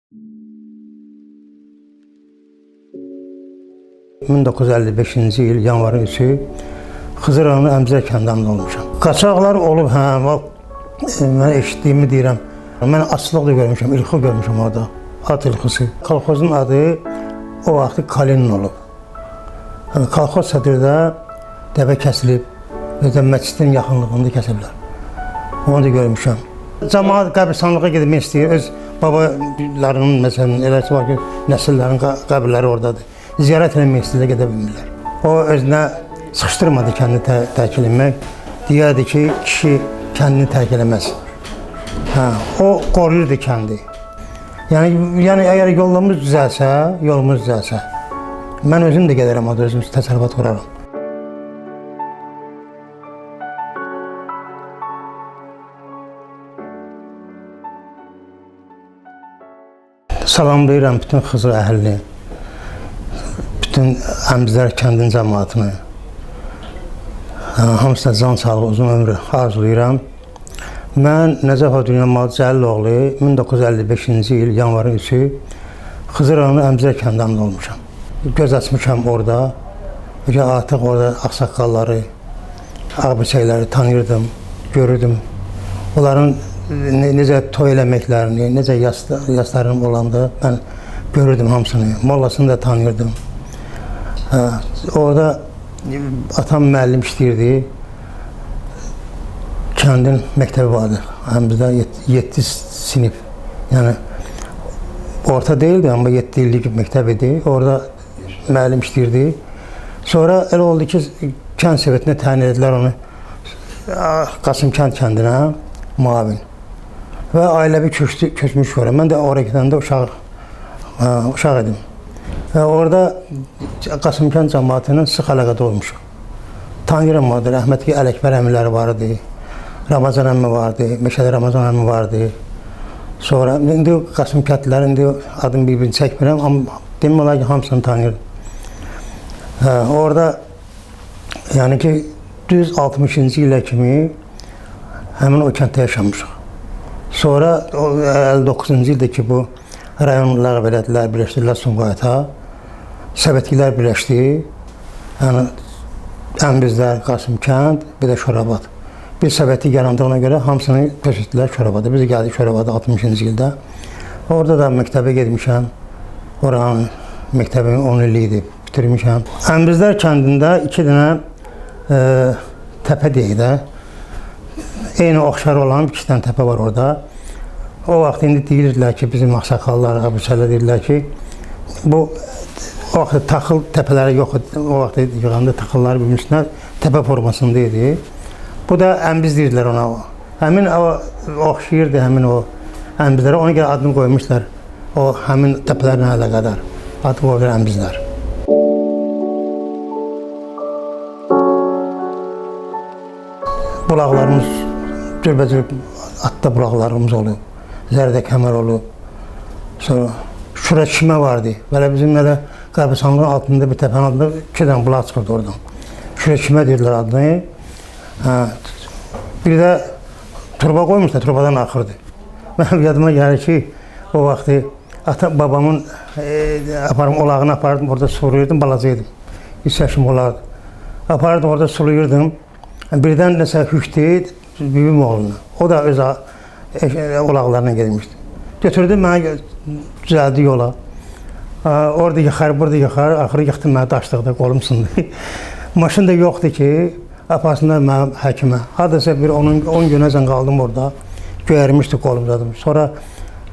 1955-ci il yanvarın 3-ü Xızı rayonu Əmzər kəndində olmuşam. Qaçaqlar olub, mən eşitdiyimi deyirəm. Mən açlıq da görmüşəm, ilxi görmüşəm orada. At ilxisi. Kolxozun adı o vaxtı Kalinin olub. Kolxoz sədrdə dəvə kəsilib, məscidin yaxınlığında kəsiblər. Onu da görmüşəm. Cəmaat qəbirstanlığa gedmək istəyir, öz babalarının, məsələn, eləsi var ki, nəsillərin qəbirləri oradadır. Ziyarət eləmək istəyirlər, gedə bilmirlər. O özünə sıxışdırmadı kəndini tərk eləmək. Deyərdi ki, kişi kəndini tərk eləməz. O qoruyurdu kəndi. Yəni əgər yolumuz düzəlsə, mən özüm də gedərəm, özüm təsərrüfat quraram. Salamlayıram bütün Xızı əhlini, bütün Əmzər kəndin cəmaatını. Hamısına can sağlığı, uzun ömrü arzulayıram. Mən Nəcəf Hacıyev Cəliloğlu 1955-ci il yanvarın 3-ü Xızı rayonu Əmzər kəndində olmuşam. Göz açmışam orada. Artıq orada ağsaqqalları, ağbirçəkləri tanıyırdım, görürdüm. Onların necə toy eləməklərini, necə yaslarım olanda mən görürdüm hamısını. Mollasını da tanıyırdım. Orada atam müəllim işləyirdi. Kəndin məktəbi vardı. Bizdə 7 sinif. Yəni orta deyildi, amma 7 illik məktəb idi. Orada müəllim işləyirdi. Sonra elə oldu ki, kənd sovetinə təyin edilər onu Qasımkənd kəndinə müavin. Və ailəvi köçmüş var. Mən də oraya gedəndə uşaq idim. Və orada Qasımkənd cəmaatının sıx əlaqədə olmuşuq. Tanıyıram vardı, rəhmətli Ələkbər əmiləri vardı, Ramazan əmi vardı, Meşədə Ramazan əmi vardı. Sonra, indi Qasımkəndlilərin adını bir-birini çəkmirəm, amma demək olar ki, hamısını tanıyırım. Orada, yəni ki, düz 60-cı ilə kimi həmin o kənddə yaşamışıq. Sonra 59-cu ildə ki, bu rayonlar belədilər, birləşdirilər Sumqayıta, Səbətkilər birləşdi, yəni Əmbizlər, Qasımkənd, bir də Şorabad. Bir Səbətli yarandığına görə hamısını köçürdülər Şorabada. Biz də gəldik Şorabada 60-cı ildə. Orada da məktəbə getmişəm. Oranın məktəbimin 10 illiyi idi, bitirmişəm. Əmbizlər kəndində 2 dənə təpə deyək də, eyni oxşar olan 2 dənə təpə var orada. O vaxt indi deyirdilər ki, bizim ağsaqqallar, abıçələr deyirlər ki, bu o vaxt taxıl təpələri yox idi. O vaxt yığanda taxılları bir üstünə təpə formasında idi. Bu da Əmbiz deyirdilər ona. Həmin oxşayırdı həmin o Əmbizlərə. Ona görə adını qoymuşlar. O həmin təpələrlə əlaqədar. Adı qoyulur Əmbizlər. Bulaqlarımız, cürbəcür atda bulaqlarımız olub. Zərdə kəmər olub. Sonra Şura çimə vardı. Belə bizim elə qəbirstanlığın altında bir təpənin altında 2 dənə bulaq çıxırdı oradan. Şura çimə deyirlər adını. Bir də turba qoymuşlar, turbadan axırdı. Mənim yadıma gəlir ki, o vaxtı babamın olağını aparırdım, orada suluyurdum, balacaydım. 3 yaşım olardı. Aparırdım, orada suluyurdum. Birdən nəsə hükdü büyüm oğluna. O da öz olaqlarına gelmişdi. Götürdü, mənə düzəldi yola. Orada yıxar, burada yıxar, axırı yıxdı mənə daşlıqda, qolum sındı. Maşın da yoxdur ki, aparsınlar mənim həkimə. Hadəsə bir 10 günəcən qaldım orada. Göyərmişdi qolumdadım. Sonra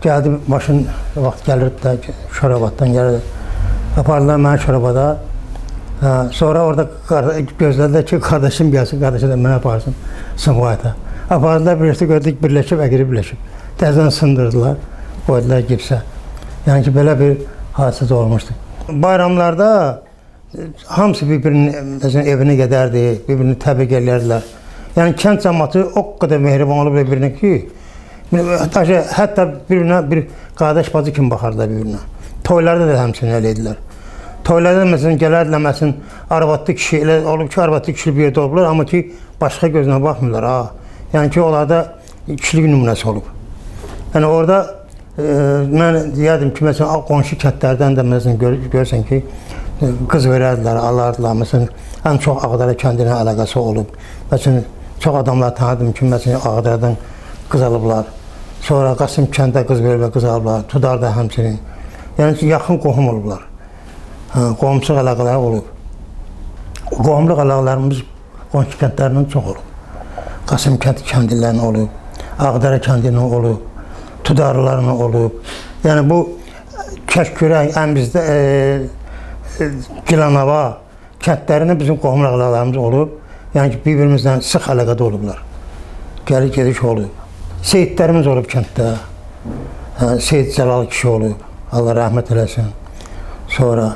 gəldi maşın, vaxt gəlirdi də Şorabaddan gəlirdi. Apardılar mənə Şorabada. Sonra orada gözlədilər ki, qardaşım gəlsin, qardaşı da mənə aparsın Sumqayıta. Apardılar, gördük, birləşib, əqiri birləşib. Təzən sındırdılar, qoydular gipsə. Yəni ki, belə bir hadisə olmuşdu. Bayramlarda hamısı bir-birinin evinə gedərdi, bir-birini təbrik edərdilər. Yəni kənd cəmaatı o qədər mehriban olub bir-birinə ki, hətta bir-birinə bir qardaş bacı kimi baxardılar bir-birinə. Toylarda da həmçinin elə edilər. Toylarda məsələn gələrdilər, məsələn, arvadlı kişi, elə olub ki, arvadlı kişi bir yerdə olublar, amma ki, başqa gözünə baxmırlar. Yəni ki, onlarda kişilik nümunəsi olub. Yəni orada mən deyərdim ki, məsələn, qonşu kəndlərdən də məsələn görürsən ki, qız verərdilər, alardılar. Məsələn, ən çox Ağdərə kəndinə əlaqəsi olub. Məsələn, çox adamlar tanıdım ki, məsələn, Ağdərədən qız alıblar. Sonra Qasım kəndə qız veriblər, qız alıblar. Tudarda həmçinin. Yəni ki, yaxın qohum olublar. Qohumluq əlaqələri olub. Qohumluq əlaqələrimiz qonşu kəndlərindən çox olub. Qasım kəndlilərinin olub, Ağdərə kəndinin olub, Tudarlılarının olub. Yəni bu Kəşkürək, Əmbizdə, Gilanava kəndlərində bizim qohumluq əlaqələrimiz olub. Yəni ki, bir-birimizlə sıx əlaqədə olublar. Gəlik-gediş olub. Seyidlərimiz olub kənddə. Seyid Cəlal kişi olub. Allah rəhmət eləsin. Sonra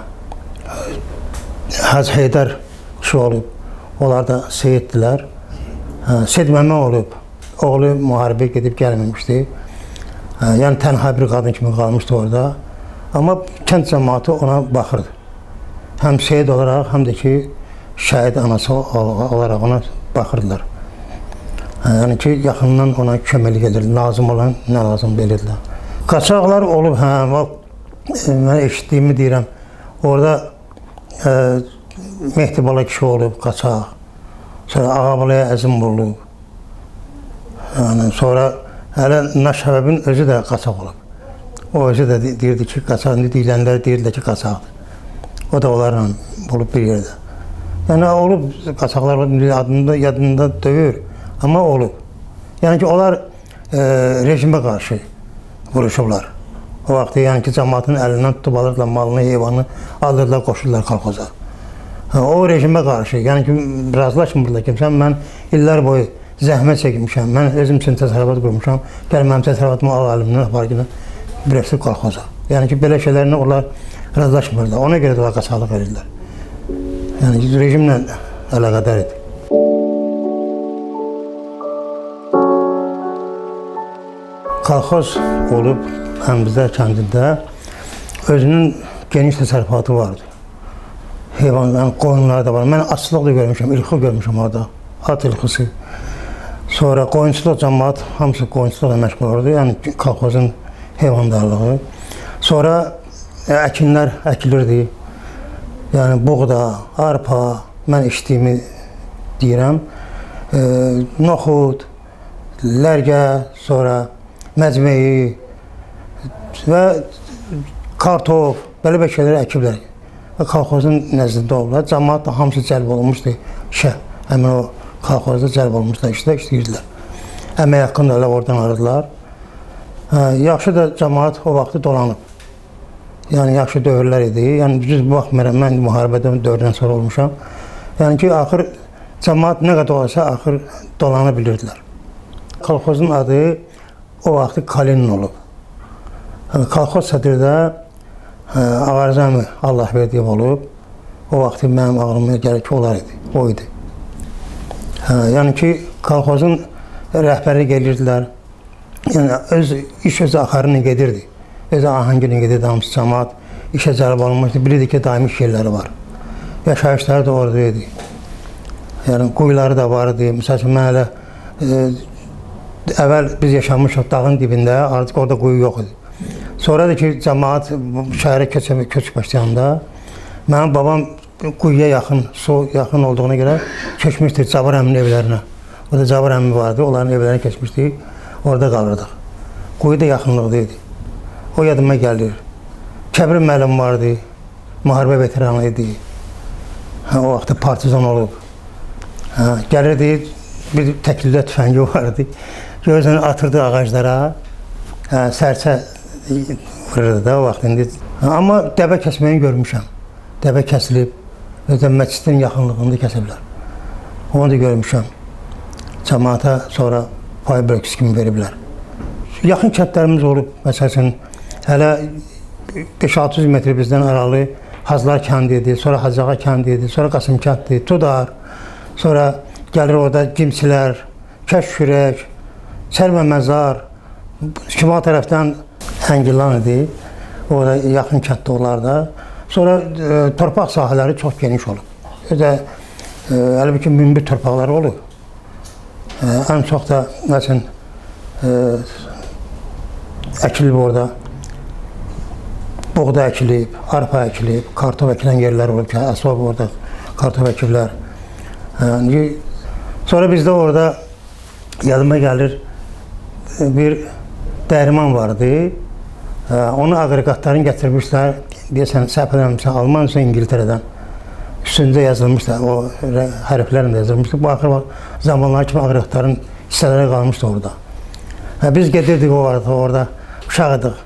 Hacı Heydər kişi olub. Onlar da seyiddirlər. Seyid Məmmə olub. Oğlu müharibə gedib gəlməmişdi. Yəni tənha bir qadın kimi qalmışdı orada. Amma kənd cəmaatı ona baxırdı. Həm seyid olaraq, həm də ki, şəhid anası olaraq ona baxırdılar. Yəni ki, yaxından ona köməklik edirdi. Lazım olan nə lazım bilirdilər. Qaçaqlar olub, mən eşitdiyimi deyirəm. Orada Mehdi Bala kişi olub, qaçaq. Sonra Ağabalaya Əzim olub. Yəni, sonra hələ Naşəbəbin özü də qaçaq olub. O özü də deyirdi ki, qaçaq, deyilənlər deyirlər ki, qaçaqdır. O da onlarla olub bir yerdə. Yəni, olub qaçaqlar yadında döyür. Amma olub. Yəni ki, onlar rejimə qarşı vuruşublar. O vaxt yəni ki, cəmaatın əlindən tutub alırdılar, malını, heyvanı alırdılar, qoşurdular kolxoza. O rejimə qarşı, yəni ki, razılaşmırdılar ki, mən illər boyu zəhmət çəkmişəm, mən özüm üçün təsərrüfat qurmuşam, gəl mənim təsərrüfatımı al əlimdən aparıqını birəşdir kolxoza. Yəni ki, belə şeylərlə onlar razılaşmırdılar, ona görə də onlar qaçaqlıq edirlər. Yəni ki, rejimlə əlaqədar idi. Kolxoz olub Əmbizdə kəndində özünün geniş təsərrüfatı vardı. Heyvanların, qoyunları da var. Mən atçılıq da görmüşəm, ilxi görmüşəm orada, at ilxisi. Sonra qoyunçuluq cəmaat, hamısı qoyunçuluqla məşğul olurdu, yəni kolxozun heyvandarlığı. Sonra əkinlər əkilirdi, yəni buğda, arpa, mən içdiyimi deyirəm, noxud, lərgə, sonra məcmeyi və kartof, belə şeyləri əkiblər. Və kolxozun nəzdində olurlar. Cəmaat da hamısı cəlb olunmuşdu işə. Həmin o kolxozda cəlb olunmuşlar, işləyirdilər. Əmək haqqını da oradan alırdılar. Yaxşı da cəmaat o vaxtı dolanıb. Yəni yaxşı dövrlər idi. Yəni düz baxmıram, mən müharibədən dövrdən sonra olmuşam. Yəni ki, axır cəmaat nə qədər olsa axır dolanı bilirdilər. Kolxozun adı o vaxtı Kalinin olub. Kolxoz sədri də Ağarzəmi Allahverdiyev olub. O vaxtı mənim ağlıma gəlir ki, onlar idi, o idi. Yəni ki, kolxozun rəhbərlik edirdilər. Yəni iş öz axarına gedirdi. Öz ahəngini gedirdi, hamısı cəmaat işə cəlb olunmuşdu. Bilirdi ki, daimi iş yerləri var. Yaşayışları da orada idi. Yəni quyuları da var idi. Məsəl üçün, mən hələ əvvəl biz yaşamışıq dağın dibində, artıq orada quyu yox idi. Sonra da ki, cəmaat şəhərə köç başlayanda, mənim babam quyuya yaxın, su yaxın olduğuna görə köçmüşdür Cabir əminin evlərinə. Orada Cabir əmi vardı, onların evlərinə keçmişdik, orada qalırdıq. Quyu da yaxınlıqda idi. O yadıma gəlir. Kəbir müəllim vardı, müharibə veteranı idi. O vaxtda partizan olub. Gəlirdi, bir təklidə tüfəngi vardı. Görürsən, atırdı ağaclara, sərçə vururdu da o vaxt indi. Amma dəbə kəsməyini görmüşəm. Dəbə kəsilib, özdən məscidin yaxınlığında kəsiblər. Onu da görmüşəm. Cəmaata sonra pay bölgüsü kimi veriblər. Yaxın kəndlərimiz olub, məsələn, hələ 5-600 metr bizdən aralı Hazlar kəndi idi, sonra Hacıağa kəndi idi, sonra Qasım kəndi, Tudar, sonra gəlir orada Cimsilər, Kəşkürək, Çərməməzar, şimal tərəfdən Həngilan idi, orada yaxın kənddə onlarda. Sonra torpaq sahələri çox geniş olub. Əlbəttə münbit torpaqları olub. Ən çox da, məsələn, əkilib orada. Buğda əkilib, arpa əkilib, kartof əkilən yerlər olub ki, əsbab orada kartof əkiblər. Sonra bizdə orada yadıma gəlir bir dərman vardı. Onu aqreqatların gətirmişlər. Deyəsən, səhv eləmirəmsə, Almanca, İngiltərədən. Üstündə yazılmışdı, o hərflərlə yazılmışdı. Bu axır zamanlar kimi aqreqatların hissələri qalmışdı orada. Biz gedirdik orada, uşağıdıq.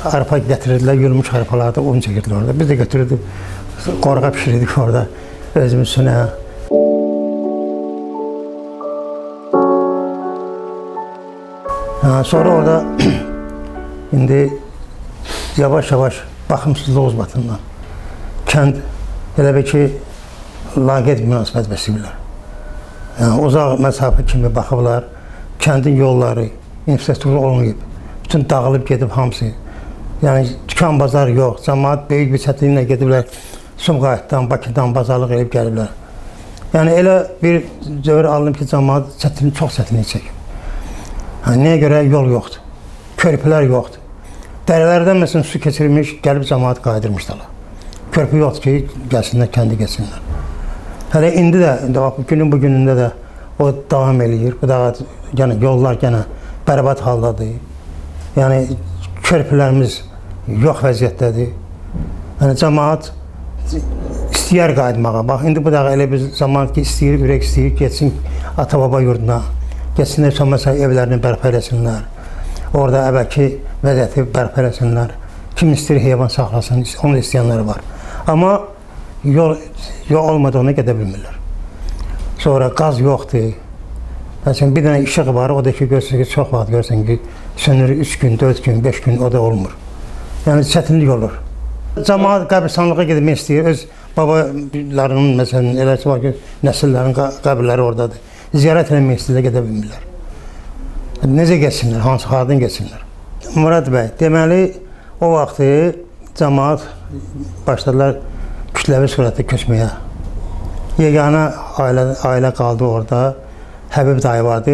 Arpa gətirirdilər, yulmuş arpalarda un çəkirdilər orada. Biz də götürürdük, qorğa pişirirdik orada özümüz üstünə. Sonra orada indi yavaş-yavaş baxımsızlıq uzbatından kənd elə bir ki, laqeyd münasibət bəsləyirlər. Uzaq məsafə kimi baxıblar, kəndin yolları, infrastruktur olmayıb, bütün dağılıb gedib hamısı. Yəni, dükan bazar yox, cəmaət böyük bir çətinliklə gediblər, Sumqayıtdan, Bakıdan bazarlıq edib gəliblər. Yəni, elə bir dövr alınıb ki, cəmaət çox çətinlik çəkib. Nəyə görə yol yoxdur, körpülər yoxdur. Dərələrdən məsələn su keçirmiş, gəlib cəmaət qaydırmışlar. Körpü yoxdur ki, gəlsinlər, kəndi geçsinlər. Hələ indi də, günün bu günündə də o davam eləyir. Bu da yollar yenə bərbad haldadır. Yəni, körpülərimiz yox vəziyyətdədir. Yəni, cəmaət istəyər qayıtmağa. Bax, indi bu da elə bir zaman ki, istəyir, ürək istəyir, geçsin ata-baba yurduna. Geçsinlər, məsələn, evlərini bərpa eləsinlər. Orada əvvəlki vəziyyəti bərpa eləsinlər. Kim istəyir, heyvan saxlasın, onu istəyənlər var. Amma yol olmadığına gedə bilmirlər. Sonra qaz yoxdur. Məsələn, bir dənə işıq var, o da ki, görürsən ki, çox vaxt görürsən ki, sönür 3 gün, 4 gün, 5 gün, o da olmur. Yəni, çətinlik olur. Cəmaət qəbirstanlığa gedmək istəyir, öz babalarının, məsələn, eləsi var ki, nəsillərin qəbirləri oradadır. Ziyarət eləmək istəyirlər, gedə bilmirlər. Necə geçsinlər, hansı xardan geçsinlər? Murad bəy, deməli, o vaxtı cəmaət başladılar kütləvi surətdə köçməyə. Yeganə ailə qaldı orada. Həbib dayı vardı,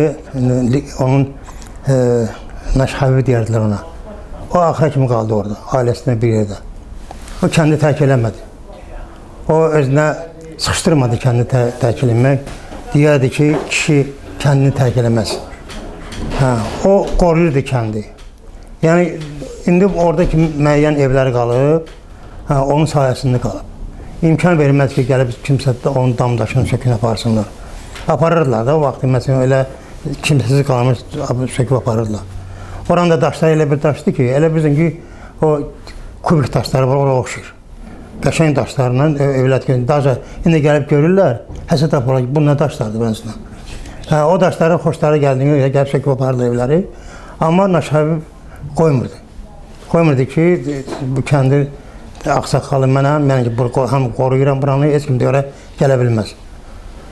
onun Məşhəbi deyirdilər ona. O axıra kimi qaldı orada, ailəsində bir yerdə. O kəndi tərk eləmədi. O özünə sıxışdırmadı kəndi tərk eləmək. Deyərdi ki, kişi kəndini tərk eləməz. O qoruyurdu kəndi. Yəni, indi oradakı müəyyən evləri qalıb, onun sayəsində qalıb. İmkan verməz ki, gəlib kimsə onun damdaşını sökün aparsınlar. Aparırdılar da o vaxtı, məsələn, elə kimsəsiz qalmış söküb aparırdılar. Oranda daşlar elə bir daşdır ki, elə bizim ki, o kubik daşları var, oraya oxşayır. Qəşəng daşlarla evlət görünür. Daşa indi gəlib görürlər, həsəd aparırlar ki, bu nə daşlardır bənsinə. O daşların xoşları gəldiğini gəlib söküb aparırlar evləri. Amma Məşhəbi qoymurdu. Qoymurdu ki, bu kəndi ağsaqqalı mənəm, yəni ki, həm qoruyuram buranı, heç kim deyərə gələ bilməz.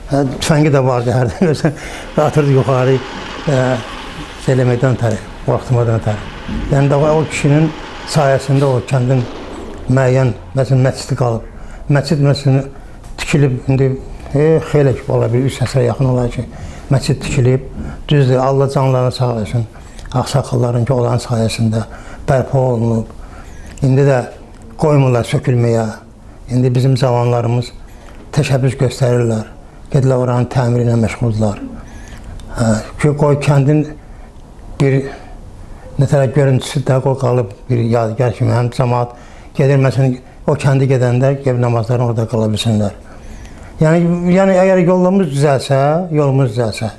Tüfəngi də vardı hərdən görsən, atırdı yuxarı, eləməkdən tərə, vaxtımdan tərə. Yəni də o kişinin sayəsində o kəndin müəyyən, məsələn, məscidi qalıb. Məscid, məsələn, tikilib, indi xeyli ki, ola bir 3 əsrə yaxın olar ki, məscid tikilib, düzdür, Allah canlarını sağ olsun, ağsaqqalların ki, olan sayəsində bərpa olunub. İndi də qoymurlar sökülməyə. İndi bizim cavanlarımız təşəbbüs göstərirlər. Gedirlər oranın təmiri ilə məşğuldurlar. Qoy kəndin bir nətərə görüntüsü də qalıb bir yadigar kimi. Həm cəmaət gedir, məsələn, o kəndi gedəndə ev namazlarını orada qala bilsinlər. Yəni, əgər yolumuz düzəlsə,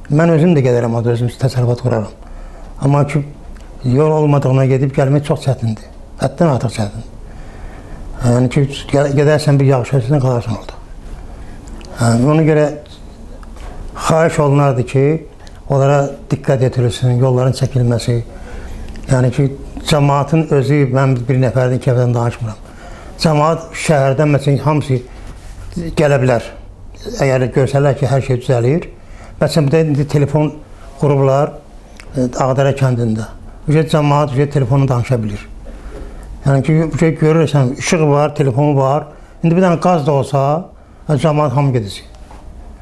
mən özüm də gedərəm, özüm təsərrüfat quraram. Amma ki, yol olmadığına gedib gəlmək çox çətindir. Həddən artıq çətindir. Yəni ki, gedərsən bir yağış ölçüsünə qalarsan orada. Ona görə xahiş olunardı ki, onlara diqqət yetirilsin, yolların çəkilməsi. Yəni ki, cəmaatın özü, mən bir nəfərdən, iki nəfərdən danışmıram. Cəmaat şəhərdən, məsələn, hamısı gələ bilər. Əgər görsələr ki, hər şey düzəlir. Məsələn, bir də indi telefon qurublar Ağdərə kəndində. Cəmaat telefonu danışa bilir. Yəni ki, görürsən, işıq var, telefon var. İndi bir dənə qaz da olsa, cəmaat hamı gedəcək.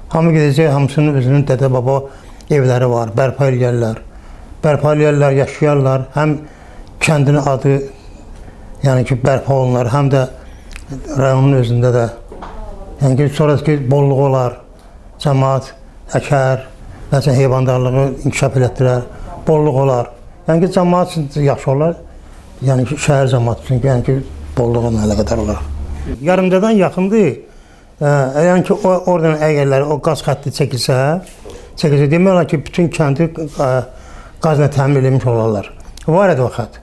Hamı gedəcək, hamısının özünün dədə-baba evləri var, bərpa eləyərlər. bərpa eləyərlər, yaşayarlar. Həm kəndin adı yəni ki, bərpa olunlar, həm də rayonun özündə də. Yəni ki, sonraki bolluq olar, cəmaat əkər, məsələn, heyvandarlığı inkişaf elətdirər, bolluq olar. Yəni ki, cəmaat üçün yaxşı olar, yəni ki, şəhər cəmaat üçün, yəni ki, bolluğa əlaqədar olar. Yarımcadan yaxındır, yəni ki, oradan əgərlər o qaz xətti çəkilsə, demək olar ki, bütün kəndi qazla təmin edilmiş olarlar. Var idi o xətt.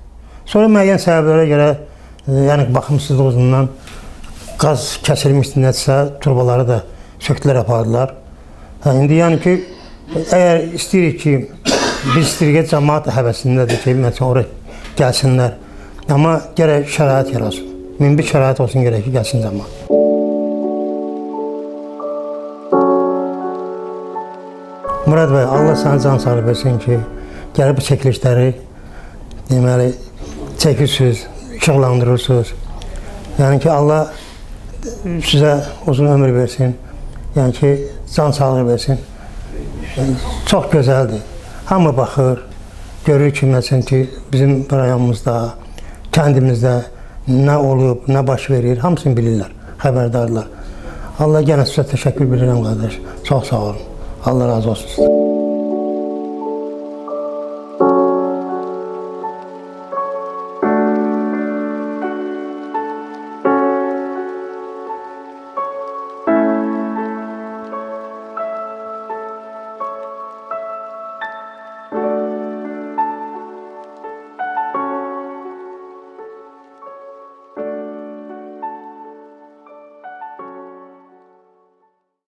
Sonra müəyyən səbəblərə görə, yəni baxımsızlıq üzündən qaz kəsilmişdi nədirsə, turbaları da sökdülər, apardılar. İndi yəni ki, əgər istəyirik ki, biz istəyirik ki, cəmaat həvəsindədir ki, məsələn, oraya gəlsinlər. Amma gərək şərait yaratsın. Minbir şərait olsun gərək ki, gəlsin cəmaat. Murad bəy, Allah sənə can sağlığı versin ki, gəlib bu çəkilişləri deməli, çəkirsiniz, işıqlandırırsınız. Yəni ki, Allah sizə uzun ömür versin, yəni ki, can sağlığı versin. Çox gözəldir. Hamı baxır, görür ki, məsələn ki, bizim rayonumuzda, kəndimizdə nə olub, nə baş verir, hamısını bilirlər, xəbərdarlar. Allah yenə sizə təşəkkür bilirəm, qardaş. Çox sağ olun. Allah razı olsun.